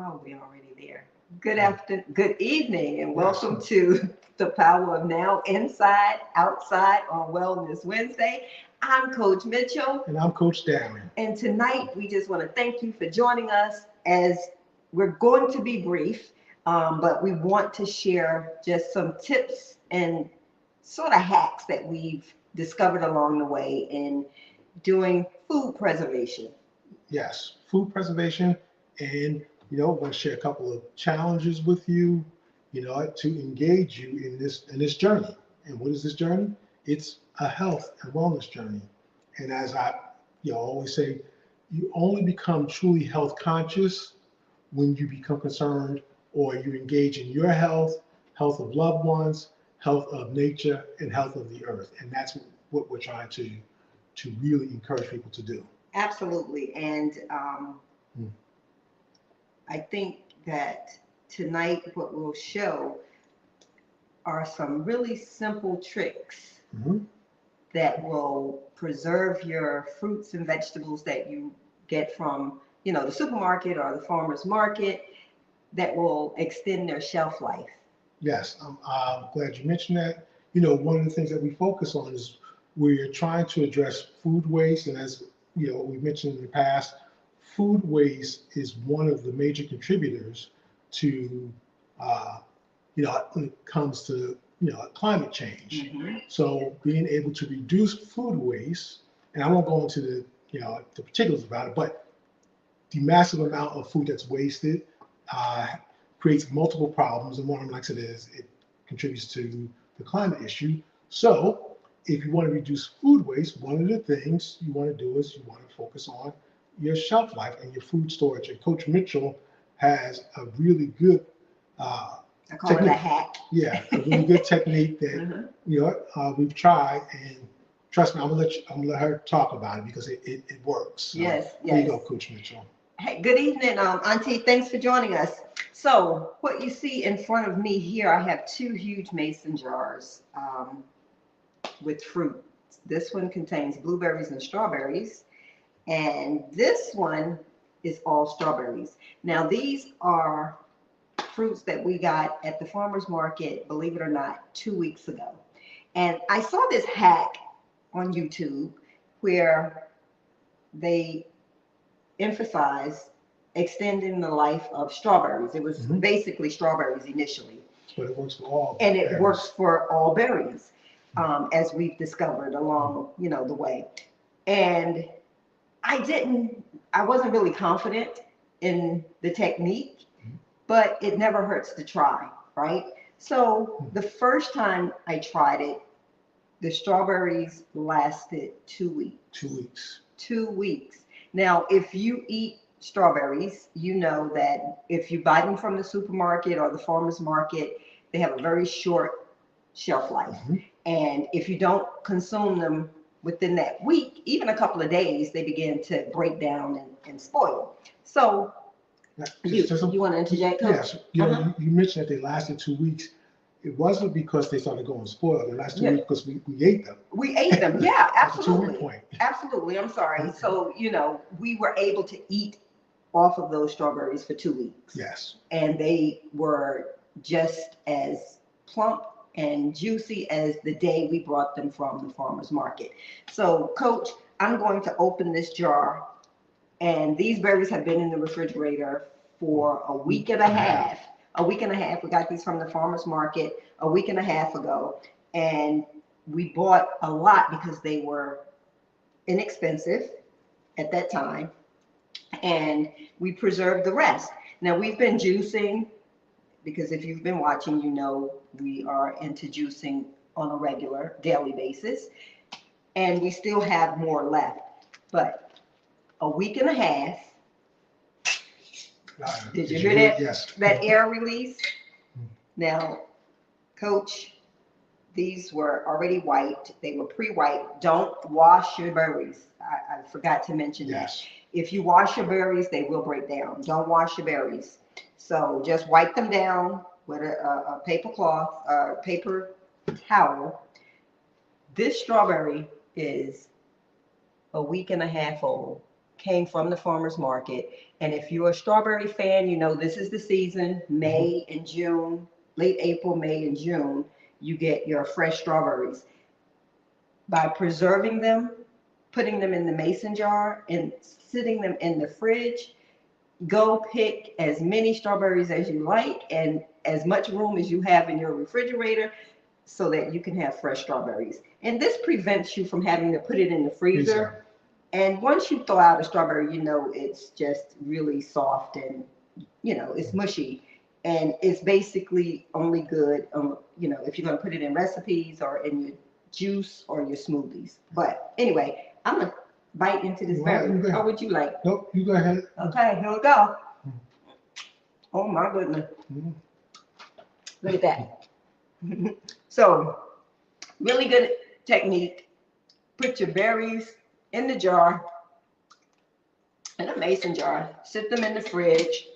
probably already there. Good evening, and welcome to the Power of Now Inside, Outside on Wellness Wednesday. I'm Coach Mitchell. And I'm Coach Darren. And tonight we just want to thank you for joining us as we're going to be brief, but we want to share just some tips and sort of hacks that we've discovered along the way in doing food preservation. Yes, food preservation, and we're going to share a couple of challenges with you, to engage you in this journey. And what is this journey? It's a health and wellness journey. And as I always say, you only become truly health conscious when you become concerned or you engage in your health, health of loved ones, health of nature, and health of the earth. And that's what we're trying to really encourage people to do. Absolutely. And I think that tonight what we'll show are some really simple tricks that will preserve your fruits and vegetables that you get from, the supermarket or the farmer's market, that will extend their shelf life. Yes, I'm glad you mentioned that. One of the things that we focus on is we're trying to address food waste. And as we mentioned in the past, food waste is one of the major contributors to, when it comes to, climate change. So being able to reduce food waste, and I won't go into the particulars about it, but the massive amount of food that's wasted creates multiple problems. And one of them, like I said, is it contributes to the climate issue. So if you want to reduce food waste, one of the things you want to do is you want to focus on your shelf life and your food storage. And Coach Mitchell has a really good I call it a hack. Yeah, a really good technique that we've tried, and trust me, I'm gonna let her talk about it because it works. So yes. There you go, Coach Mitchell. Hey, good evening, Auntie. Thanks for joining us. So what you see in front of me here, I have two huge mason jars with fruit. This one contains blueberries and strawberries, and this one is all strawberries. Now, these are fruits that we got at the farmer's market, believe it or not, 2 weeks ago. And I saw this hack on YouTube where they emphasize extending the life of strawberries. It was basically strawberries initially. But it works for all and berries. It works for all berries, as we've discovered along the way. And I wasn't really confident in the technique, but it never hurts to try, right? So the first time I tried it, the strawberries lasted 2 weeks. 2 weeks. 2 weeks. Now, if you eat strawberries, you know that if you buy them from the supermarket or the farmer's market, they have a very short shelf life. And if you don't consume them within that week, even a couple of days, they begin to break down and spoil. So you want to interject, Coach? Yes. You mentioned that they lasted 2 weeks. It wasn't because they started going spoiled. They lasted 2 weeks because we ate them. We ate them. Yeah, absolutely. That's a 2 week point. Absolutely. I'm sorry. So, we were able to eat off of those strawberries for 2 weeks. Yes. And they were just as plump and juicy as the day we brought them from the farmer's market. So, Coach, I'm going to open this jar. And these berries have been in the refrigerator for a week and a half. A week and a half. We got these from the farmer's market a week and a half ago. And we bought a lot because they were inexpensive at that time. And we preserved the rest. Now, we've been juicing because if you've been watching, we are into juicing on a regular daily basis. And we still have more left. But a week and a half. Did you hear that? Yes. That air release? Now, Coach, these were already wiped. They were pre-wiped. Don't wash your berries. I forgot to mention that. If you wash your berries, they will break down. Don't wash your berries. So just wipe them down with a paper cloth, paper towel. This strawberry is a week and a half old. came from the farmer's market. And if you're a strawberry fan, you know this is the season, May and June, late April, May and June, you get your fresh strawberries. By preserving them, putting them in the mason jar and sitting them in the fridge, go pick as many strawberries as you like and as much room as you have in your refrigerator so that you can have fresh strawberries. And this prevents you from having to put it in the freezer. And once you thaw out a strawberry, you know it's just really soft and, you know, it's mushy. And it's basically only good, you know, if you're going to put it in recipes or in your juice or your smoothies. But anyway, I'm going to bite into this berry. How would you like? Nope, you go ahead. Okay, here we go. Oh my goodness. Look at that. So, really good technique. Put your berries in the jar, in a mason jar, sit them in the fridge,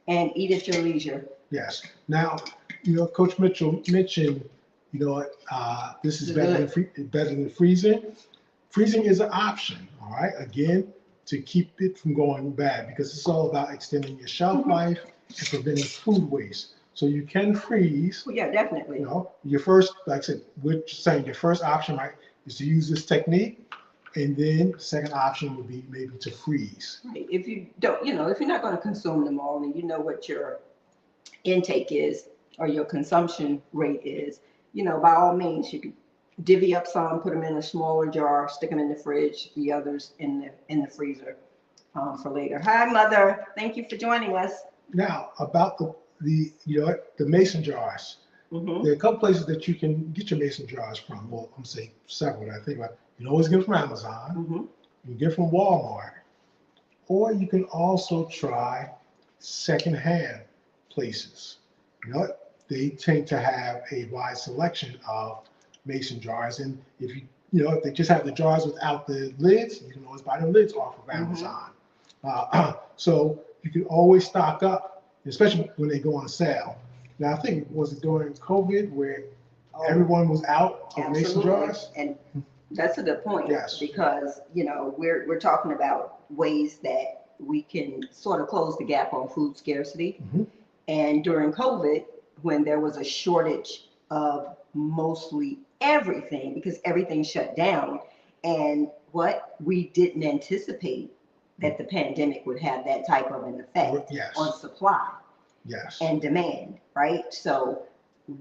and eat at your leisure. Yes. Now, you know, Coach Mitchell mentioned, you know, this is better than freezing. Freezing is an option, all right, again, to keep it from going bad because it's all about extending your shelf life and preventing food waste. So you can freeze. Well, yeah, definitely. You know, your first, like I said, we're saying your first option, right, is to use this technique. And then the second option would be maybe to freeze. Right. If you don't, you know, if you're not going to consume them all and you know what your intake is or your consumption rate is, you know, by all means, you could divvy up some, put them in a smaller jar, stick them in the fridge, the others in the freezer for later. Hi, Mother. Thank you for joining us. Now, about the you know, the mason jars. There are a couple places that you can get your mason jars from. Well, I'm saying several that I think about. You can always get them from Amazon. You can get from Walmart. Or you can also try secondhand places. You know, they tend to have a wide selection of mason jars. And if you know, if they just have the jars without the lids, you can always buy the lids off of Amazon. So you can always stock up, especially when they go on sale. Now, I think, was it during COVID where everyone was out of mason jars? And that's a good point. Yes. Because, you know, we're talking about ways that we can sort of close the gap on food scarcity. And during COVID, when there was a shortage of mostly everything because everything shut down, and what we didn't anticipate that the pandemic would have that type of an effect on supply and demand, right? So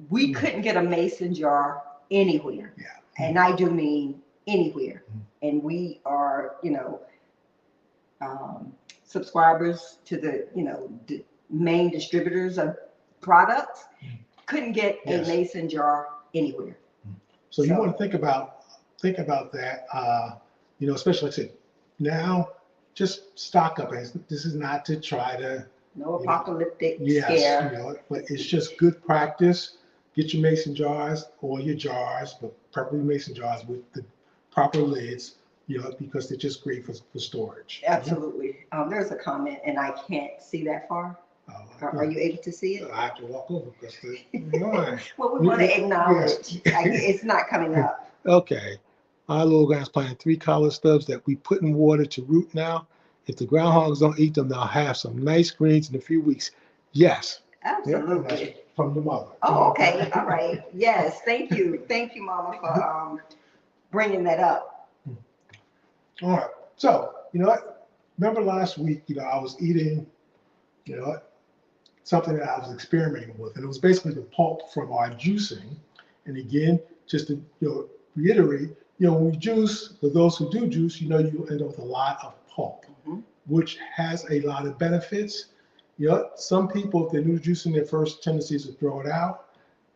we couldn't get a mason jar anywhere. And I do mean anywhere. And we are, you know, subscribers to the, you know, the main distributors of products. Couldn't get a mason jar anywhere. So you want to think about that, you know, especially like I said, now just stock up. This is not to try to no apocalyptic scare. You know, but it's just good practice. Get your mason jars or your jars, but preferably mason jars with the proper lids, you know, because they're just great for storage. Absolutely. There's a comment, and I can't see that far. Are you able to see it? I have to walk over because well, we want to acknowledge. It's not coming up. Okay. Our little guy's planting 3 collard stubs that we put in water to root now. If the groundhogs don't eat them, they'll have some nice greens in a few weeks. Yes. Absolutely. From the mother. Oh, okay. All right. Yes. Thank you. Thank you, Mama, for bringing that up. All right. So, you know what? Remember last week, you know, I was eating, you know, something that I was experimenting with, and it was basically the pulp from our juicing. And again, just to, you know, reiterate, you know, when we juice, for those who do juice, you know, you end up with a lot of pulp, which has a lot of benefits. You know, some people, if they're new to juicing, their first tendency is to throw it out.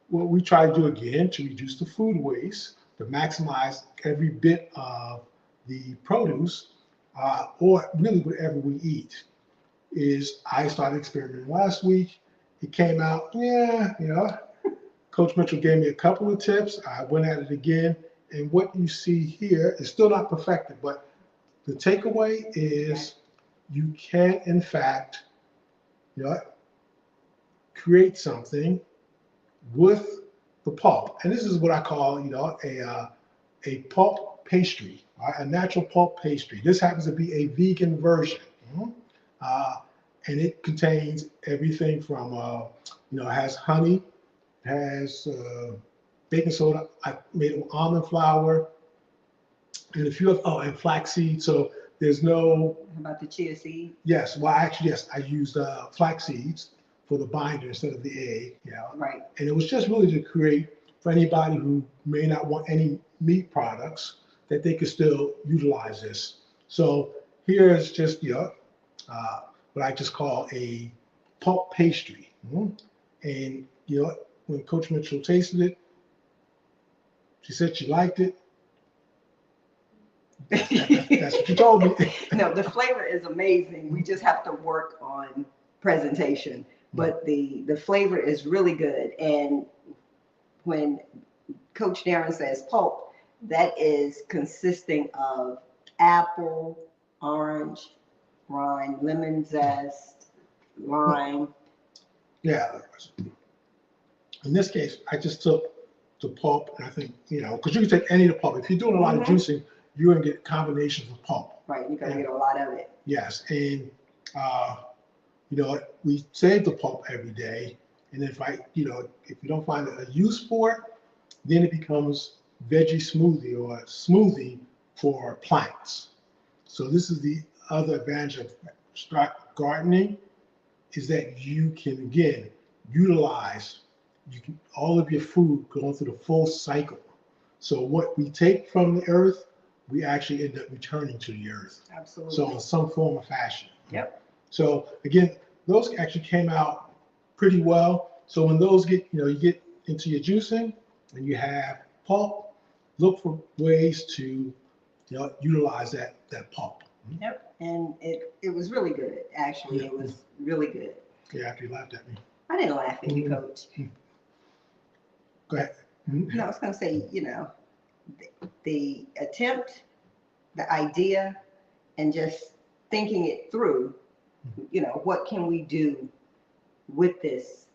What we try to do again to reduce the food waste, to maximize every bit of the produce, or really whatever we eat, is I started experimenting last week. It came out, you know, Coach Mitchell gave me a couple of tips. I went at it again. And what you see here is still not perfected, but the takeaway is you can, in fact, you know, create something with the pulp. And this is what I call, you know, a pulp pastry. all right, a natural pulp pastry. This happens to be a vegan version. Mhm. Uh, and it contains everything from, it has honey, has baking soda. I made it with almond flour and a few of, oh, and flaxseed. So there's no, How about the chia seed? yes, well, actually, yes, I used flax seeds for the binder instead of the egg. Yeah. Right. And it was just really to create for anybody who may not want any meat products that they could still utilize this. So here is just, uh, what I just call a pulp pastry. Mhm. And, when Coach Mitchell tasted it, she said she liked it. That's what you told me. No, the flavor is amazing. We just have to work on presentation. But the flavor is really good. And when Coach Darren says pulp, that is consisting of apple, orange, rind, lemon zest, lime. Yeah. In this case, I just took the pulp, and I think, because you can take any of the pulp. If you're doing a lot of juicing, you're going to get combinations of pulp. Right, you're going to get a lot of it. Yes, and we save the pulp every day, and if you don't find a use for it, then it becomes veggie smoothie or a smoothie for plants. So this is the other advantage of start gardening, is that you can again utilize all of your food going through the full cycle. So what we take from the earth, we actually end up returning to the earth. Absolutely. So in some form or fashion. Yep. So again, those actually came out pretty well. So when those get, you get into your juicing and you have pulp, look for ways to, utilize that pulp. Yep. And it was really good. Actually, Yeah. It was really good. Yeah, after you laughed at me. I didn't laugh at you, Coach. Go ahead. No, I was going to say, the attempt, the idea, and just thinking it through, what can we do with this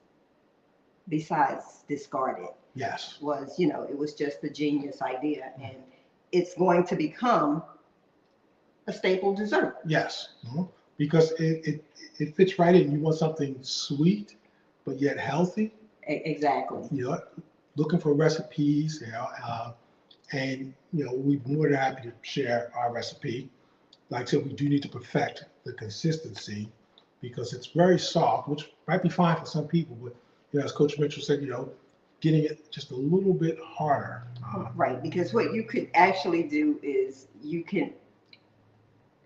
besides discard it? Yes. It was just a genius idea, and it's going to become a staple dessert. Yes. Because it fits right in. You want something sweet, but yet healthy. Exactly. Looking for recipes, and we're more than happy to share our recipe. Like I said, we do need to perfect the consistency because it's very soft, which might be fine for some people, but as Coach Mitchell said, getting it just a little bit harder. Right, because what you could actually do is you can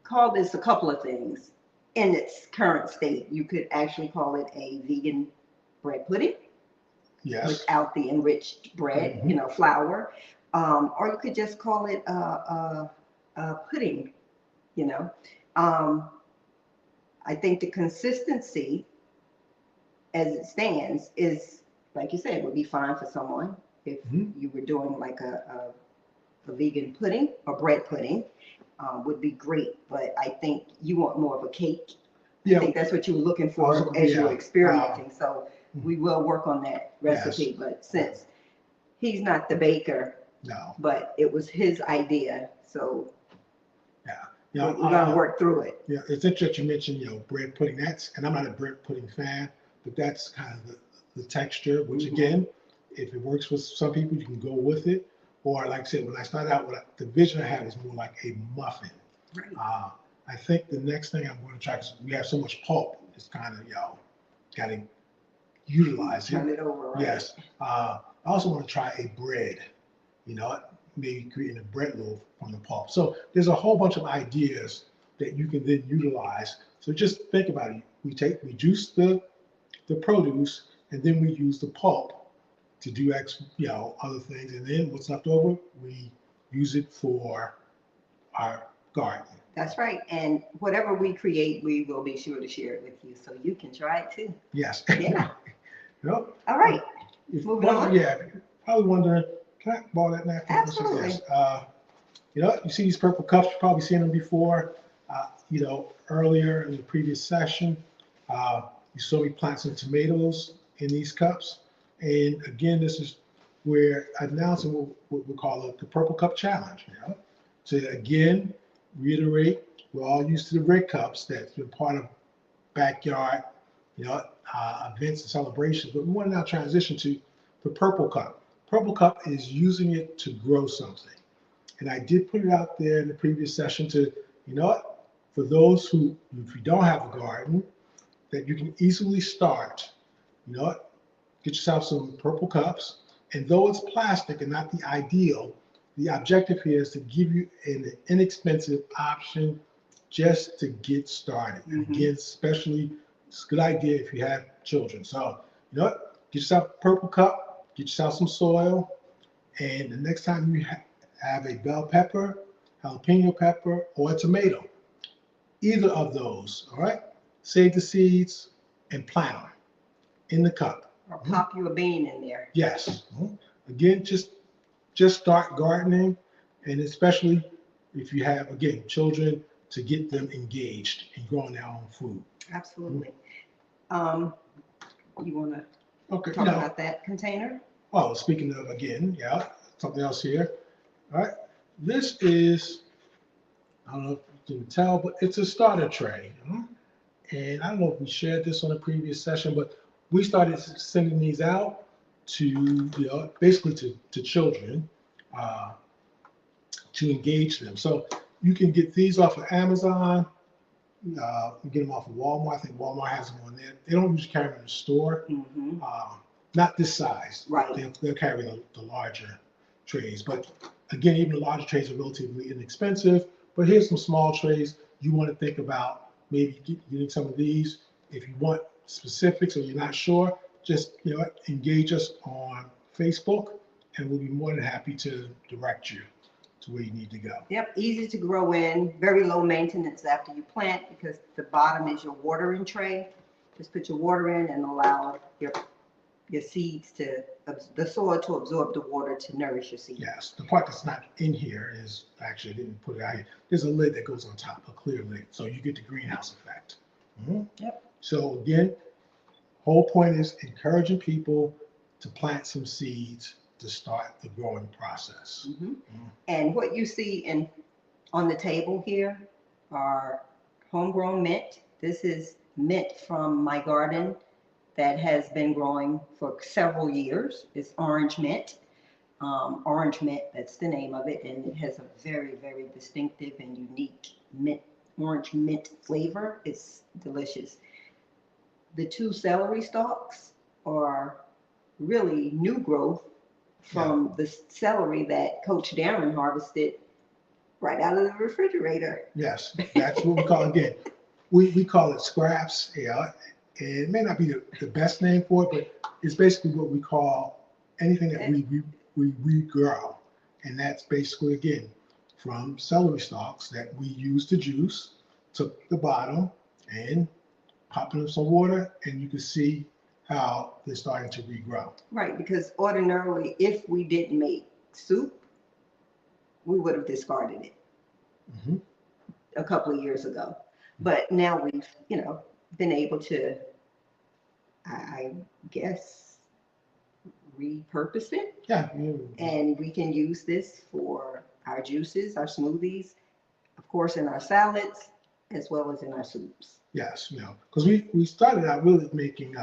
call this a couple of things in its current state. You could actually call it a vegan bread pudding. Yes. Without the enriched bread, flour, or you could just call it a pudding. I think the consistency, as it stands, is like you said, would be fine for someone if you were doing like a vegan pudding or bread pudding. Would be great, but I think you want more of a cake. Yeah. I think that's what you were looking for as you were experimenting. So we will work on that recipe. Yes. But since he's not the baker, No. but it was his idea, so Yeah. we're gonna work through it. Yeah, it's interesting you mentioned, bread pudding. And I'm not a bread pudding fan, but that's kind of the texture, which again, if it works with some people, you can go with it. Or like I said, when I started out, the vision I had was more like a muffin. Right. I think the next thing I'm going to try, because we have so much pulp, it's kind of, got to utilize it. Turn it over, right? Yes. I also want to try a bread, maybe creating a bread loaf from the pulp. So there's a whole bunch of ideas that you can then utilize. So just think about it. We juice the produce, and then we use the pulp to do other things. And then what's left over, we use it for our garden. That's right. And whatever we create, we will be sure to share it with you so you can try it too. Yes. Yeah. All right. Moving on. Yeah. Probably wondering, can I borrow that napkin? Absolutely. Yes. You see these purple cups, you've probably seen them before. Earlier in the previous session, you saw me plant some tomatoes in these cups. And again, this is where I'm announcing what we call the Purple Cup Challenge. to again reiterate, we're all used to the red cups that's been part of backyard, events and celebrations, but we want to now transition to the purple cup. Purple cup is using it to grow something. And I did put it out there in the previous session to, for those who, if you don't have a garden, that you can easily start, get yourself some purple cups. And though it's plastic and not the ideal, the objective here is to give you an inexpensive option just to get started. And again, especially, it's a good idea if you have children. So, get yourself a purple cup, get yourself some soil, and the next time you have a bell pepper, jalapeno pepper, or a tomato, either of those, all right, save the seeds and plant them in the cup. Or pop you a bean in there. Yes. Again, just start gardening, and especially if you have, again, children, to get them engaged in growing their own food. Absolutely. You want to Okay. talk about that container? Well, speaking of, again, something else here. All right. This is, I don't know if you can tell, but it's a starter tray. And I don't know if we shared this on a previous session, but we started sending these out to, basically to children to engage them. So you can get these off of Amazon. You get them off of Walmart. I think Walmart has them on there. They don't usually carry them in the store. Not this size. Right. They'll carry the larger trays. But again, even the larger trays are relatively inexpensive. But here's some small trays. You want to think about maybe getting some of these. If you want specifics or you're not sure, just engage us on Facebook, and we'll be more than happy to direct you to where you need to go. Yep, easy to grow in, very low maintenance after you plant, because the bottom is your watering tray. Just put your water in and allow your seeds the soil to absorb the water to nourish your seeds. Yes, the part that's not in here is, actually I didn't put it out here. There's a lid that goes on top, a clear lid, so you get the greenhouse effect. Yep. So again, whole point is encouraging people to plant some seeds to start the growing process. And what you see on the table here are homegrown mint. This is mint from my garden that has been growing for several years. It's orange mint. Orange mint, that's the name of it, and it has a very, very distinctive and unique orange mint flavor. It's delicious. The 2 celery stalks are really new growth from the celery that Coach Darren harvested right out of the refrigerator. Yes, that's what we call, again, we call it scraps. It may not be the best name for it, but it's basically what we call anything that we regrow. And that's basically, again, from celery stalks that we use to juice, took the bottom and pop in some water, and you can see how they're starting to regrow. Right, because ordinarily, if we didn't make soup, we would have discarded it a couple of years ago. But now we've, been able to, I guess, repurpose it. Yeah. And we can use this for our juices, our smoothies, of course, in our salads, as well as in our soups. Yes, because we started out really making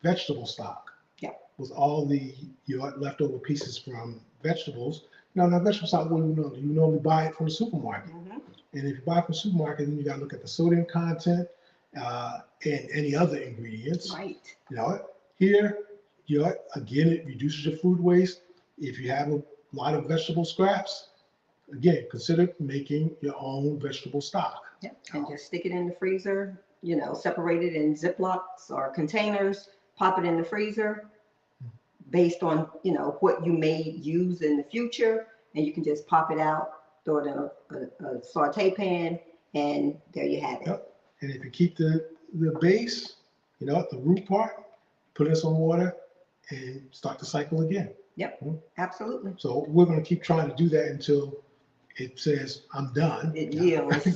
vegetable stock. Yeah. With all the leftover pieces from vegetables. Now vegetable stock, what do you normally buy it from the supermarket. And if you buy it from the supermarket, then you got to look at the sodium content and any other ingredients. Right. Here, again, it reduces your food waste. If you have a lot of vegetable scraps, again, consider making your own vegetable stock. Yep. And just stick it in the freezer, separate it in Ziplocs or containers, pop it in the freezer based on, what you may use in the future. And you can just pop it out, throw it in a saute pan, and there you have it. Yep. And if you keep the base, the root part, put in some water and start the cycle again. Yep, absolutely. So we're going to keep trying to do that until it says, I'm done. It yields. So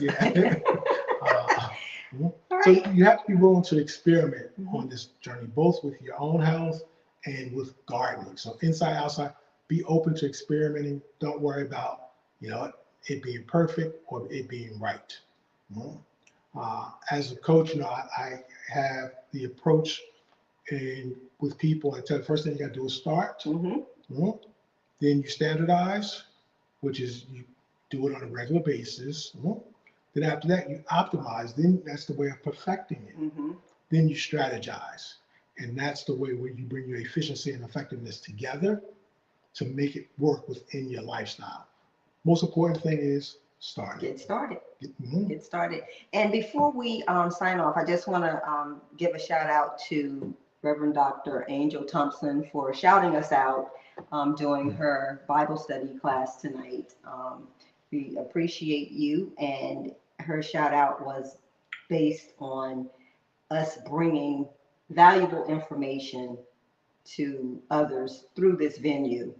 you have to be willing to experiment on this journey, both with your own health and with gardening. So inside, outside, be open to experimenting. Don't worry about, it being perfect or it being right. As a coach, I have the approach and with people, I tell the first thing you got to do is start. Mm-hmm. Then you standardize, which is you do it on a regular basis. Then after that, you optimize. Then that's the way of perfecting it. Mm-hmm. Then you strategize. And that's the way where you bring your efficiency and effectiveness together to make it work within your lifestyle. Most important thing is start. Get started. Mhm. Get started. And before we sign off, I just want to give a shout out to Reverend Dr. Angel Thompson for shouting us out during her Bible study class tonight. We appreciate you, and her shout out was based on us bringing valuable information to others through this venue,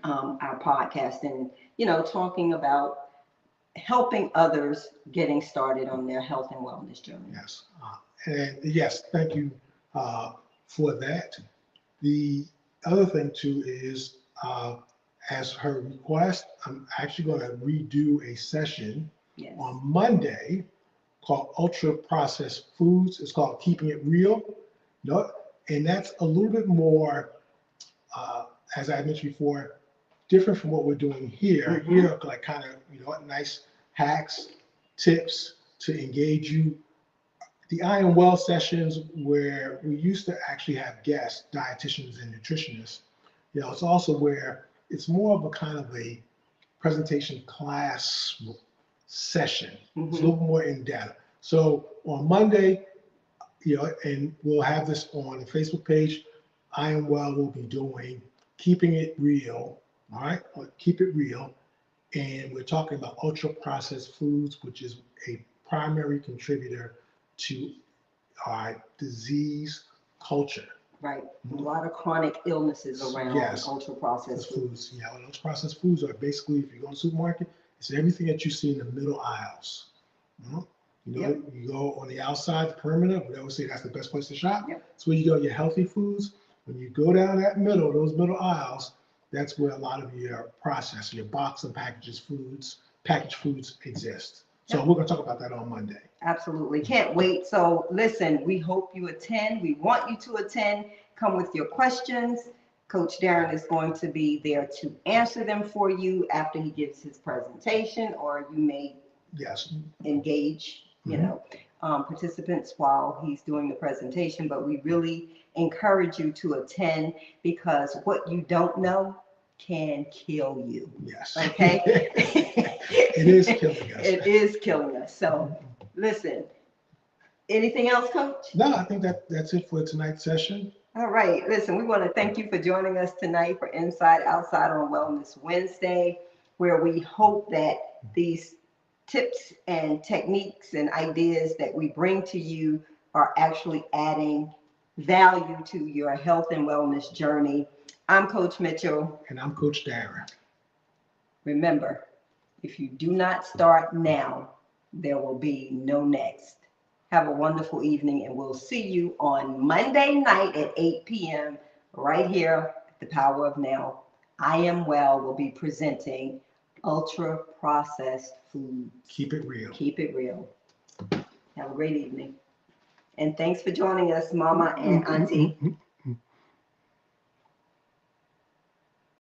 our podcast, and talking about helping others getting started on their health and wellness journey. Yes. And yes, thank you for that. The other thing too is, as her request, I'm actually going to redo a session Yes. on Monday called Ultra Processed Foods. It's called Keeping It Real. No, and that's a little bit more, as I mentioned before, different from what we're doing here. Mhm. Here, like kind of, nice hacks, tips to engage you. The I Am Well sessions where we used to actually have guests, dietitians and nutritionists, it's also where it's more of a kind of a presentation class session. It's a little more in depth. So on Monday, and we'll have this on the Facebook page, I Am Well will be doing Keeping It Real, all right? Keep It Real. And we're talking about ultra processed foods, which is a primary contributor to our disease culture. Right. A lot of chronic illnesses around Yes. ultra processed foods. Foods. Ultra processed foods are basically, if you go to the supermarket, it's everything that you see in the middle aisles. Yep. You go on the outside, the perimeter, we always say that's the best place to shop. Yep. That's where you go, your healthy foods. When you go down that middle, those middle aisles, that's where a lot of your processed, your box and packaged foods exist. So Yep. we're going to talk about that on Monday. Absolutely. Can't wait. So listen, we hope you attend. We want you to attend. Come with your questions. Coach Darren is going to be there to answer them for you after he gives his presentation, or you may engage, participants while he's doing the presentation. But we really encourage you to attend, because what you don't know can kill you. Yes. Okay? It is killing us. It is killing us. So listen, anything else, Coach? No, I think that's it for tonight's session. All right. Listen, we want to thank you for joining us tonight for Inside Outside on Wellness Wednesday, where we hope that these tips and techniques and ideas that we bring to you are actually adding value to your health and wellness journey. I'm Coach Mitchell. And I'm Coach Darren. Remember, if you do not start now, there will be no next. Have a wonderful evening, and we'll see you on Monday night at 8 p.m. right here at the Power of Now. I Am Well will be presenting ultra processed food. Keep it real. Keep it real. Have a great evening. And thanks for joining us, Mama and Auntie.